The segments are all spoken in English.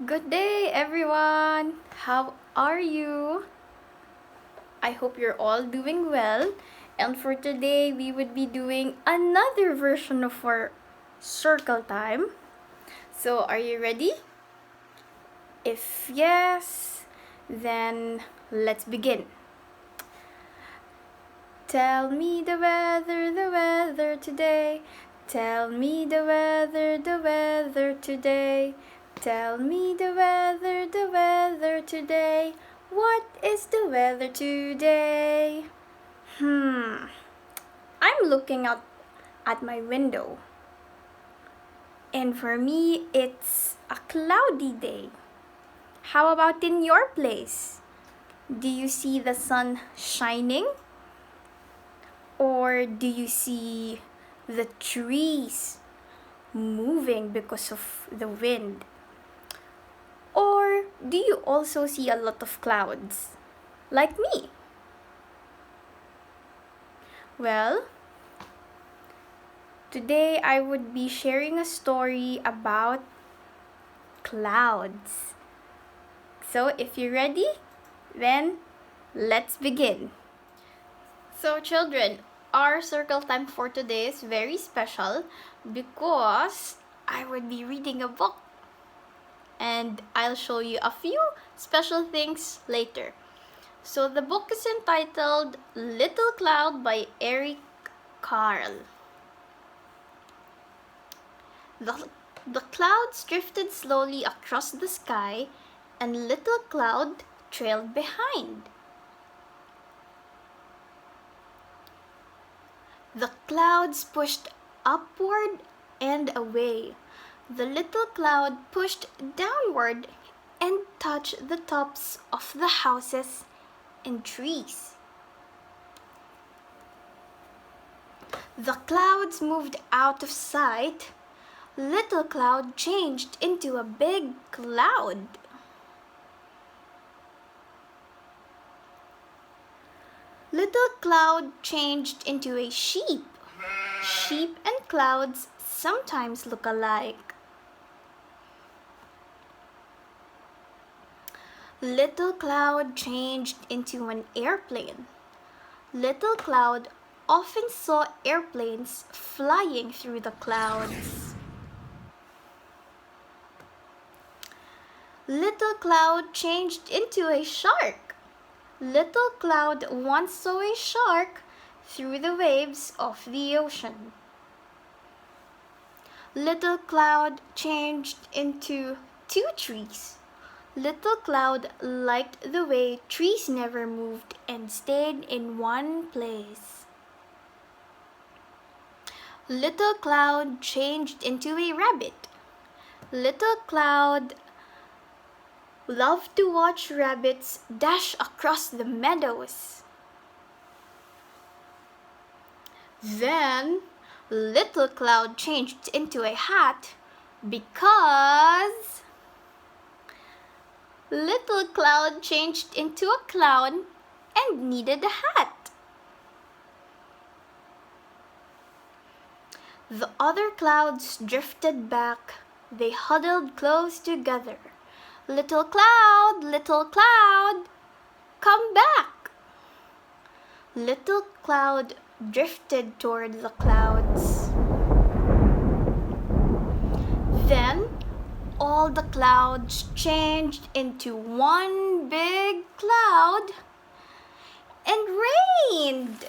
Good day, everyone. How are you? I hope you're all doing well. And for today, we would be doing another version of our circle time. So, are you ready? If yes, then let's begin. Tell me the weather today. Tell me the weather today. Tell me the weather today. What is the weather today? I'm looking out at my window. And for me, it's a cloudy day. How about in your place? Do you see the sun shining? Or do you see the trees moving because of the wind? Or do you also see a lot of clouds, like me? Well, today I would be sharing a story about clouds. So if you're ready, then let's begin. So children, our circle time for today is very special because I would be reading a book and I'll show you a few special things later. So the book is entitled Little Cloud by Eric Carle. The clouds drifted slowly across the sky and Little Cloud trailed behind. The clouds pushed upward and away. The little cloud pushed downward and touched the tops of the houses and trees. The clouds moved out of sight. Little cloud changed into a big cloud. Little cloud changed into a sheep. Sheep and clouds sometimes look alike. Little cloud changed into an airplane. Little cloud often saw airplanes flying through the clouds. Little cloud changed into a shark. Little cloud once saw a shark through the waves of the ocean. Little cloud changed into two trees. Little cloud liked the way trees never moved and stayed in one place. Little cloud changed into a rabbit. Little cloud loved to watch rabbits dash across the meadows. Then Little cloud changed into a hat because Little cloud changed into a clown and needed a hat. The other clouds drifted back. They huddled close together. Little cloud, come back. Little cloud drifted toward the clouds. Then all the clouds changed into one big cloud and rained.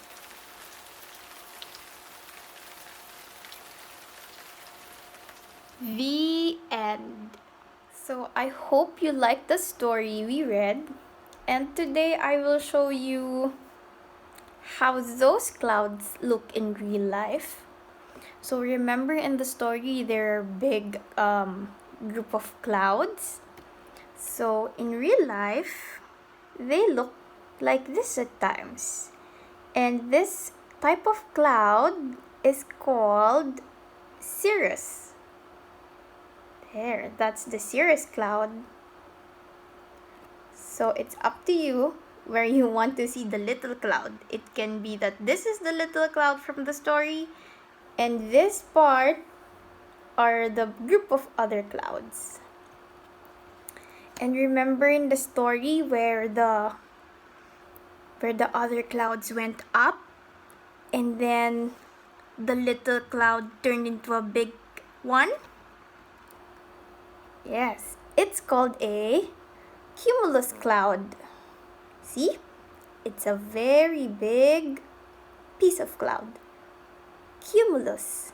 The end. So I hope you liked the story we read, and today I will show you how those clouds look in real life. So remember in the story there are big group of clouds. So in real life they look like this at times. And this type of cloud is called cirrus. There, that's the cirrus cloud. So it's up to you where you want to see the little cloud. It can be that this is the little cloud from the story, and this part are the group of other clouds. And remember in the story where the other clouds went up and then the little cloud turned into a big one? Yes, it's called a cumulus cloud. See? It's a very big piece of cloud. Cumulus.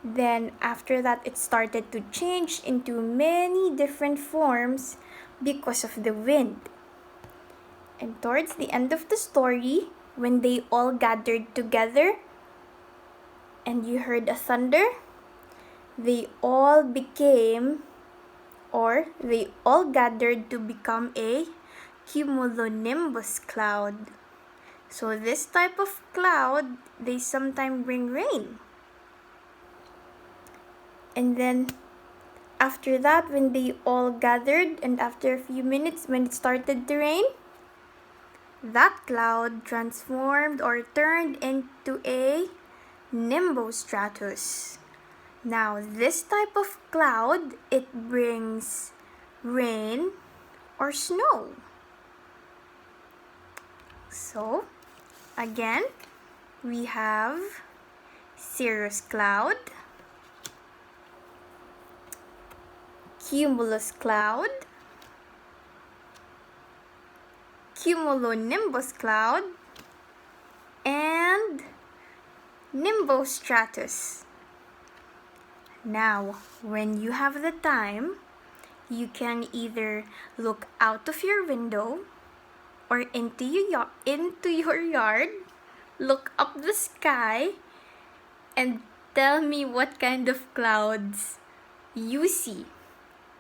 Then after that, it started to change into many different forms because of the wind. And towards the end of the story, when they all gathered together and you heard a thunder, they all gathered to become a cumulonimbus cloud. So this type of cloud, they sometimes bring rain. And then after that, when they all gathered and after a few minutes when it started to rain, that cloud transformed or turned into a nimbostratus. Now this type of cloud, it brings rain or snow. So again, we have cirrus cloud, cumulus cloud, cumulonimbus cloud, and nimbostratus. Now, when you have the time, you can either look out of your window or into your yard, look up the sky, and tell me what kind of clouds you see.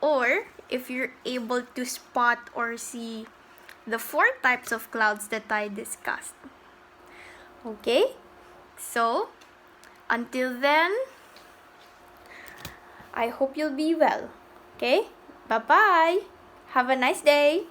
Or if you're able to spot or see the 4 types of clouds that I discussed. Okay? So, until then, I hope you'll be well. Okay? Bye-bye. Have a nice day.